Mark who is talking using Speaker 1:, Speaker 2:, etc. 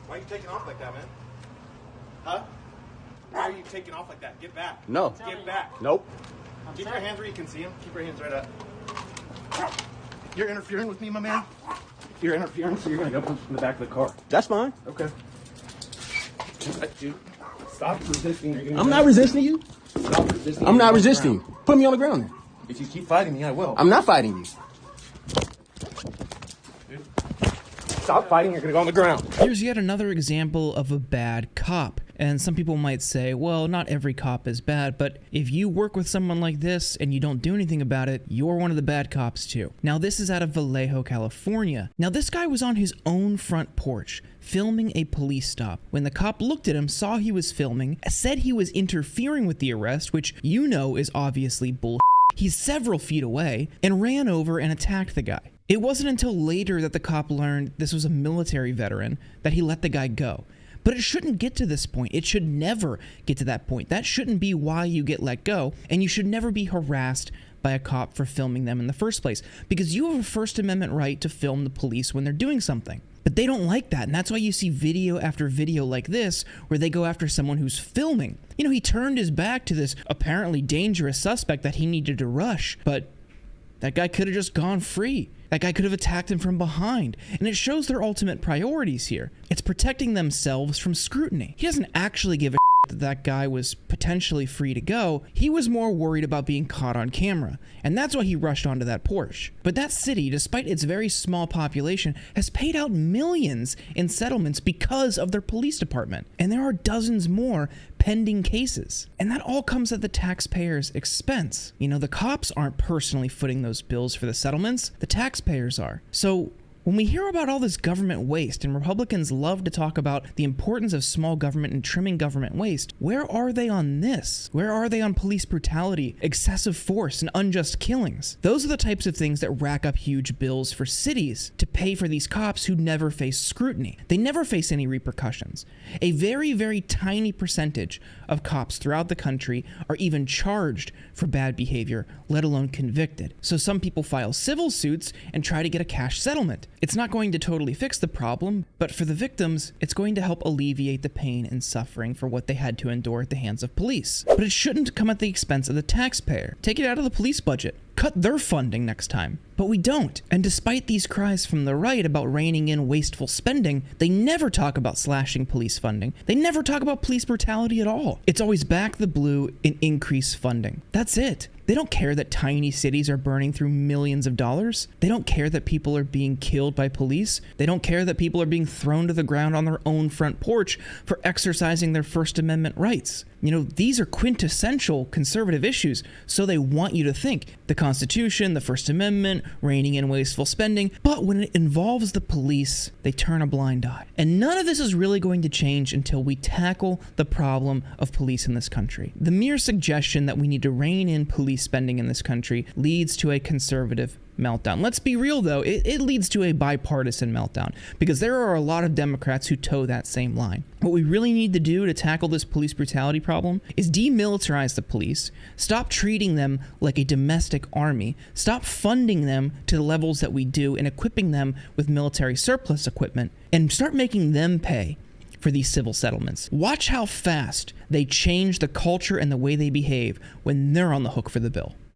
Speaker 1: Why are you taking off like that, man? Huh? Why are you taking off like that? Get back.
Speaker 2: No.
Speaker 1: Get back.
Speaker 2: Nope.
Speaker 1: Keep your hands where you can see them. Keep your hands right up. You're interfering with me, my man? You're interfering, so you're going to go punch in the back of the car.
Speaker 2: That's fine.
Speaker 1: Okay. Dude, stop resisting.
Speaker 2: I'm not resisting you.
Speaker 1: Stop resisting.
Speaker 2: I'm not resisting you. Put me on the ground then.
Speaker 1: If you keep fighting me, I will.
Speaker 2: I'm not fighting you.
Speaker 1: Dude, stop fighting. You're going to go on the ground.
Speaker 3: Here's yet another example of a bad cop. And some people might say, well, not every cop is bad, but if you work with someone like this and you don't do anything about it, you're one of the bad cops too. Now, this is out of Vallejo, California. Now, this guy was on his own front porch filming a police stop. When the cop looked at him, saw he was filming, said he was interfering with the arrest, which you know is obviously bull. He's several feet away and ran over and attacked the guy. It wasn't until later that the cop learned this was a military veteran that he let the guy go. But it shouldn't get to this point. It should never get to that point. That shouldn't be why you get let go, and you should never be harassed by a cop for filming them in the first place, because you have a First Amendment right to film the police when they're doing something. But they don't like that, and that's why you see video after video like this where they go after someone who's filming. You know, he turned his back to this apparently dangerous suspect that he needed to rush, but that guy could have just gone free. That guy could have attacked him from behind. And it shows their ultimate priorities here. It's protecting themselves from scrutiny. He doesn't actually give a that that guy was potentially free to go. He was more worried about being caught on camera. And that's why he rushed onto that Porsche. But that city, despite its very small population, has paid out millions in settlements because of their police department. And there are dozens more pending cases. And that all comes at the taxpayers' expense. You know, the cops aren't personally footing those bills for the settlements. The taxpayers are. So when we hear about all this government waste, and Republicans love to talk about the importance of small government and trimming government waste, where are they on this? Where are they on police brutality, excessive force, and unjust killings? Those are the types of things that rack up huge bills for cities to pay for these cops who never face scrutiny. They never face any repercussions. A very, very tiny percentage of cops throughout the country are even charged for bad behavior, let alone convicted. So some people file civil suits and try to get a cash settlement. It's not going to totally fix the problem, but for the victims, it's going to help alleviate the pain and suffering for what they had to endure at the hands of police. But it shouldn't come at the expense of the taxpayer. Take it out of the police budget. Cut their funding next time. But we don't. And despite these cries from the right about reining in wasteful spending, they never talk about slashing police funding. They never talk about police brutality at all. It's always back the blue and increase funding. That's it. They don't care that tiny cities are burning through millions of dollars. They don't care that people are being killed by police. They don't care that people are being thrown to the ground on their own front porch for exercising their First Amendment rights. You know, these are quintessential conservative issues, so they want you to think the Constitution, the First Amendment, reining in wasteful spending, but when it involves the police, they turn a blind eye. And none of this is really going to change until we tackle the problem of police in this country. The mere suggestion that we need to rein in police spending in this country leads to a conservative meltdown. Let's be real though, it leads to a bipartisan meltdown because there are a lot of Democrats who toe that same line. What we really need to do to tackle this police brutality problem is demilitarize the police, stop treating them like a domestic army, stop funding them to the levels that we do and equipping them with military surplus equipment, and start making them pay for these civil settlements. Watch how fast they change the culture and the way they behave when they're on the hook for the bill.